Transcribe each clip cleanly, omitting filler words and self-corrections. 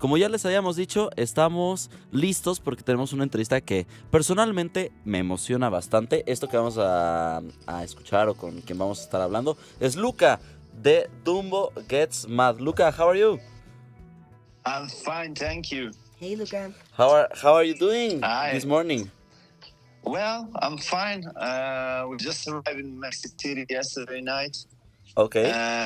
como ya les habíamos dicho, estamos listos porque tenemos una entrevista que personalmente me emociona bastante. Esto que vamos a escuchar o con quien vamos a estar hablando es Luca de Dumbo Gets Mad. Luca, how are you? I'm fine, thank you. Hey, Luca. How are you doing this Hi. morning? Well, I'm fine. We just arrived in Mexico City yesterday night. Okay.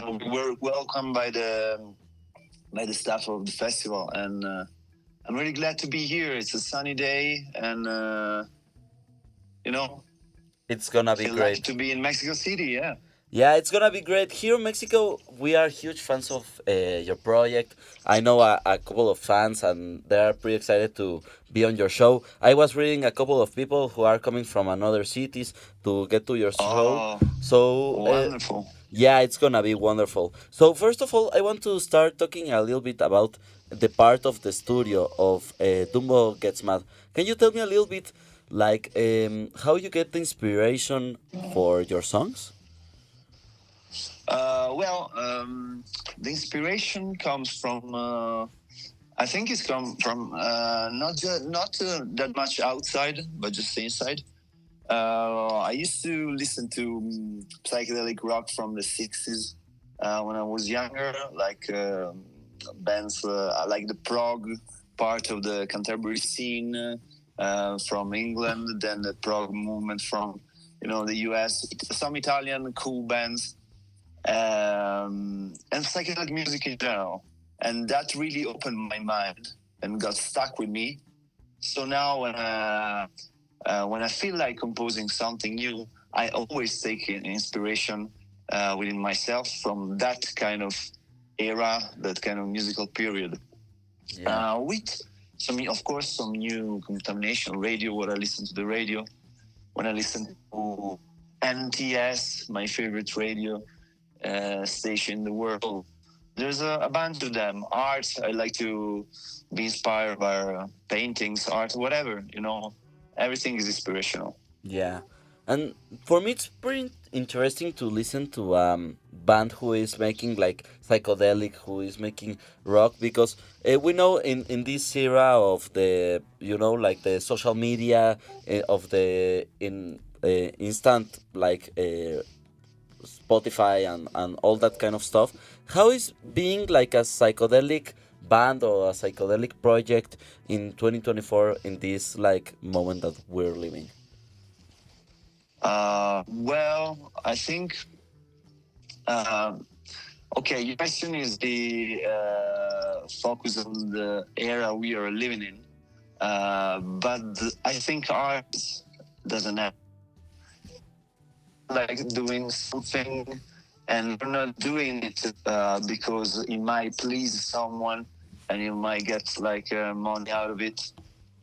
We were welcomed by the staff of the festival, and I'm really glad to be here. It's a sunny day, and It's gonna be feel great. lucky to be in Mexico City. Yeah. Yeah, it's gonna be great. Here in Mexico, we are huge fans of your project. I know a couple of fans, and they're pretty excited to be on your show. I was reading a couple of people who are coming from another cities to get to your show. Oh, So, wonderful. yeah, it's gonna be wonderful. So, first of all, I want to start talking a little bit about the part of the studio of Dumbo Gets Mad. Can you tell me a little bit, like, how you get the inspiration for your songs? The inspiration comes from. I think it's come from not that much outside, but just inside. I used to listen to psychedelic rock from the 60s when I was younger, like bands like the prog part of the Canterbury scene from England, then the prog movement from the US, some Italian cool bands. And psychedelic music in general. And that really opened my mind and got stuck with me. So now when I feel like composing something new, I always take inspiration within myself from that kind of era, that kind of musical period. Yeah. With of course, some new contamination radio, what I listen to the radio. When I listen to NTS, my favorite radio station in the world. There's a bunch of them. Art, I like to be inspired by paintings, art, whatever, everything is inspirational. Yeah, and for me it's pretty interesting to listen to band who is making like psychedelic, who is making rock, because we know in this era of the like the social media of the in instant like Spotify and all that kind of stuff. How is being like a psychedelic band or a psychedelic project in 2024 in this like moment that we're living? I think, okay, your question is the focus on the era we are living in. But I think art doesn't have like doing something and you're not doing it because it might please someone and you might get like money out of it.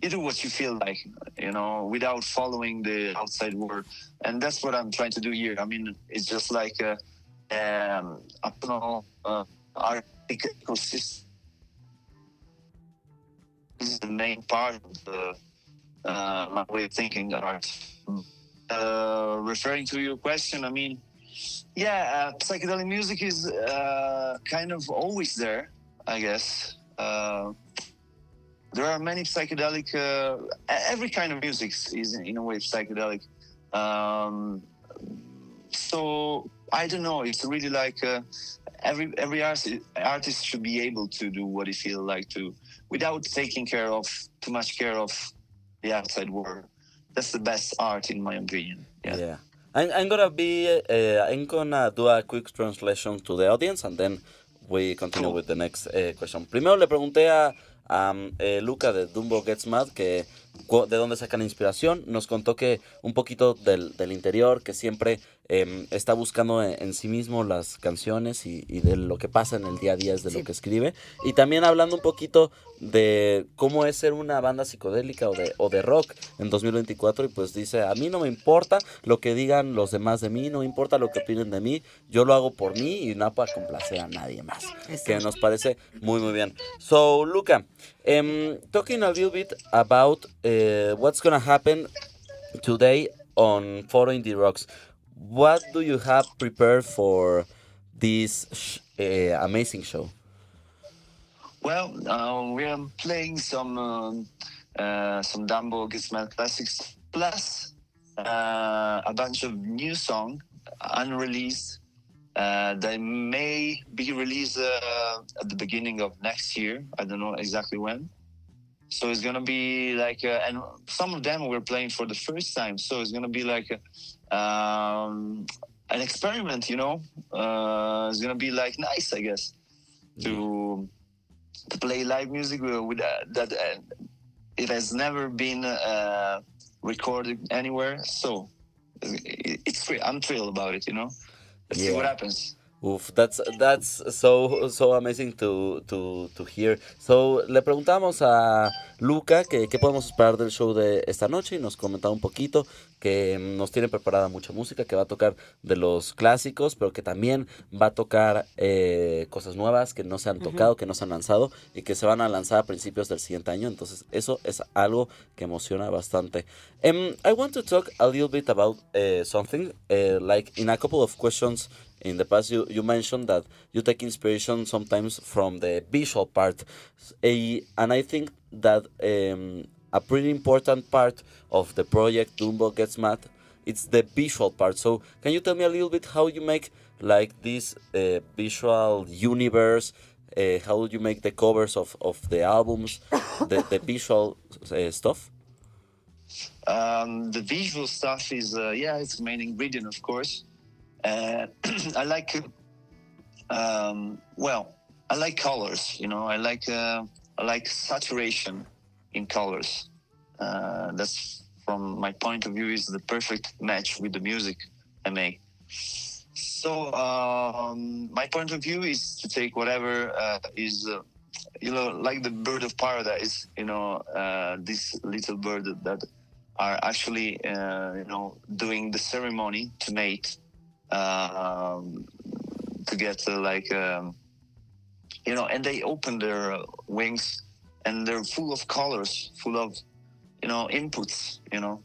You do what you feel like, without following the outside world. And that's what I'm trying to do here. I mean, it's just like a personal art ecosystem. This is the main part of my way of thinking art. Referring to your question, I mean, psychedelic music is kind of always there, I guess. There are many psychedelic. Every kind of music is in a way psychedelic. So I don't know. It's really like every artist should be able to do what he feels like to, without taking too much care of the outside world. That's the best art, in my opinion. Yeah. I'm gonna do a quick translation to the audience and then we continue with the next question. Primero le pregunté a Luca de Dumbo Gets Mad que de dónde sacan la inspiración. Nos contó que un poquito del interior, que siempre está buscando en sí mismo las canciones y de lo que pasa en el día a día es de lo que escribe. Y también hablando un poquito de cómo es ser una banda psicodélica o de rock en 2024. Y pues dice, a mí no me importa lo que digan los demás de mí, no me importa lo que opinen de mí, yo lo hago por mí y no para complacer a nadie más. Que nos parece muy muy bien. So, Luca, talking a little bit about what's gonna happen today on Photo Indie Rocks. What do you have prepared for this amazing show? Well, we are playing some Dumbo Gizmo classics plus a bunch of new song unreleased. They may be released at the beginning of next year. I don't know exactly when. So it's gonna be like, and some of them we're playing for the first time. So it's gonna be like an experiment, you know. It's gonna be like nice, I guess, to play live music with that. It has never been recorded anywhere. So it's I'm thrilled about it, you know. Let's see what Yeah. happens. Uf, that's so amazing to hear. So, le preguntamos a Luca que qué podemos esperar del show de esta noche y nos comentaba un poquito que nos tiene preparada mucha música, que va a tocar de los clásicos, pero que también va a tocar cosas nuevas que no se han tocado, que no se han lanzado y que se van a lanzar a principios del siguiente año. Entonces, eso es algo que emociona bastante. I want to talk a little bit about something, like in a couple of questions. In the past, you mentioned that you take inspiration sometimes from the visual part, and I think that a pretty important part of the project Dumbo Gets Mad, it's the visual part. So can you tell me a little bit how you make like this visual universe? How you make the covers of the albums, the visual stuff? The visual stuff is it's the main ingredient, of course. I like I like colors. You know, I like saturation in colors. That's, from my point of view, is the perfect match with the music I make. So my point of view is to take whatever is like the bird of paradise. This little bird that are actually doing the ceremony to mate. To get and they open their wings, and they're full of colors, full of inputs, and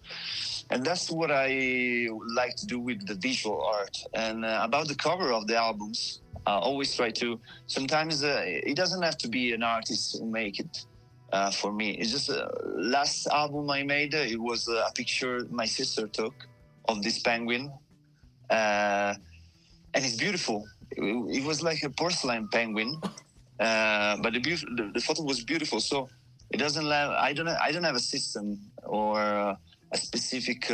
that's what I like to do with the visual art. And about the cover of the albums, I always try to. Sometimes it doesn't have to be an artist who make it. For me, it's just last album I made. It was a picture my sister took of this penguin. And it's beautiful. It was like a porcelain penguin, but the photo was beautiful. So it doesn't have. I don't have a system or a specific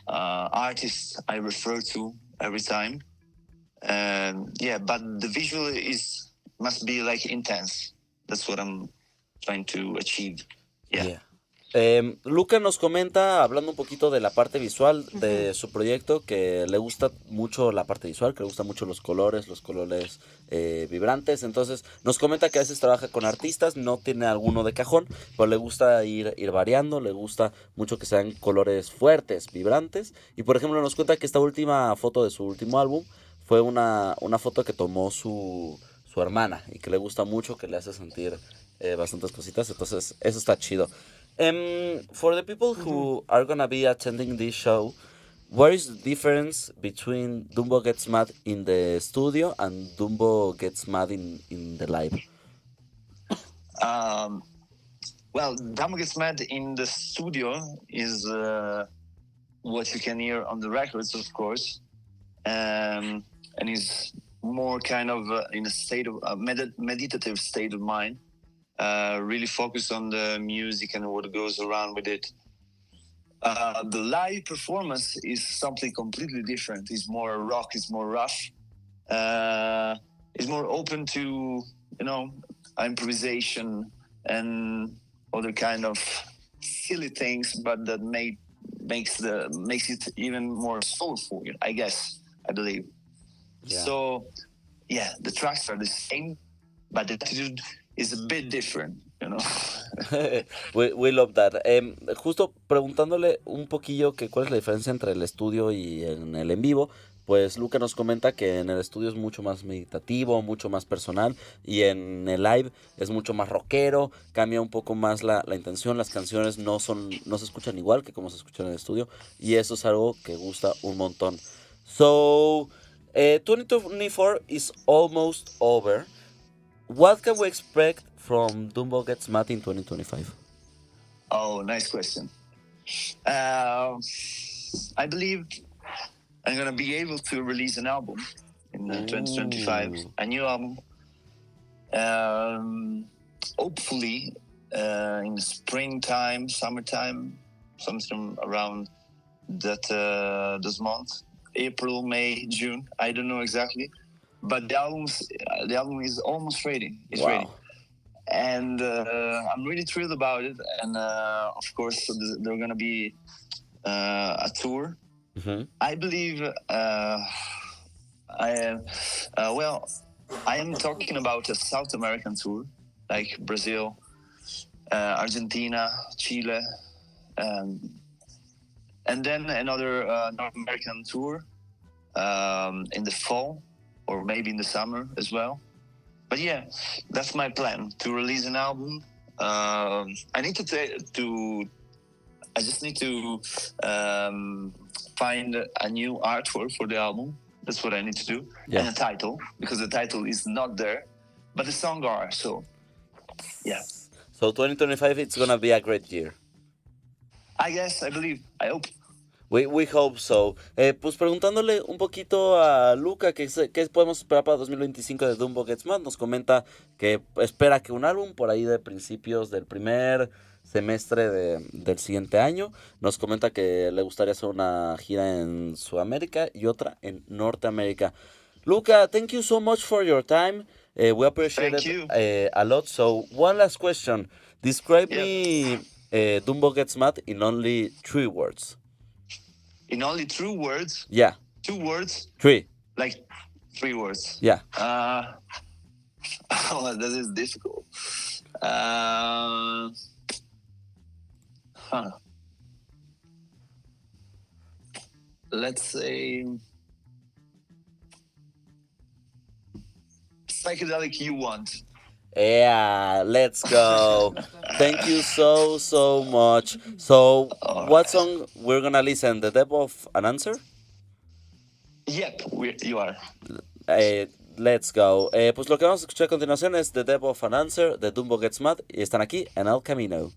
artist I refer to every time. But the visual must be like intense. That's what I'm trying to achieve. Yeah. Luca nos comenta, hablando un poquito de la parte visual de su proyecto, que le gusta mucho la parte visual, que le gustan mucho los colores vibrantes. Entonces nos comenta que a veces trabaja con artistas, no tiene alguno de cajón, pero le gusta ir variando, le gusta mucho que sean colores fuertes, vibrantes. Y por ejemplo nos cuenta que esta última foto de su último álbum fue una foto que tomó su hermana y que le gusta mucho, que le hace sentir bastantes cositas. Entonces eso está chido. For the people who are gonna be attending this show, what is the difference between Dumbo Gets Mad in the studio and Dumbo Gets Mad in the live? Well, Dumbo Gets Mad in the studio is what you can hear on the records, of course, and is more kind of in a state of meditative state of mind. Really focus on the music and what goes around with it. The live performance is something completely different. It's more rock, it's more rough. It's more open to, improvisation and other kind of silly things, but that makes it even more soulful, I guess, I believe. Yeah. So, the tracks are the same, but the attitude is a bit different, we love that. Justo preguntándole un poquillo que cuál es la diferencia entre el estudio y en vivo, pues Luca nos comenta que en el estudio es mucho más meditativo, mucho más personal, y en el live es mucho más rockero, cambia un poco más la intención, las canciones no se escuchan igual que como se escuchan en el estudio, y eso es algo que gusta un montón. So, 2024 is almost over. what can we expect from Dumbo Gets Mad in 2025? Oh, nice question. Uh, I believe I'm gonna be able to release an album in 2025, Ooh. a new album. Hopefully, in the springtime, summertime, something around that this month, April, May, June. I don't know exactly, but the album is almost ready. It's ready, Wow. and I'm really thrilled about it. And of course, there's gonna be a tour. Mhm. I believe I am well. I am talking about a South American tour, like Brazil, Argentina, Chile, and then another North American tour in the fall or maybe in the summer as well. But yeah, that's my plan, to release an album. I need to I just need to find a new artwork for the album. That's what I need to do. Yeah. And a title, because the title is not there, but the songs are. So, yeah. So 2025, it's gonna be a great year. I guess, I believe, I hope. We hope so. Pues preguntándole un poquito a Luca qué podemos esperar para 2025 de Dumbo Gets Mad, nos comenta que espera que un álbum por ahí de principios del primer semestre del siguiente año. Nos comenta que le gustaría hacer una gira en Sudamérica y otra en Norteamérica. Luca, thank you so much for your time. We appreciate Thank it you. a lot. So one last question. Describe Yep. me Dumbo Gets Mad in only 3 words. In only 2 words, Yeah, 2 words, 3. like 3 words. Yeah. Oh, that is difficult. Let's say psychedelic you want. Yeah, let's go. Thank you so much. So, what song we're gonna listen? The Depth of an Answer? Yep, you are. Let's go. Pues lo que vamos a escuchar a continuación es The Depth of an Answer de Dumbo Gets Mad y están aquí en El Camino.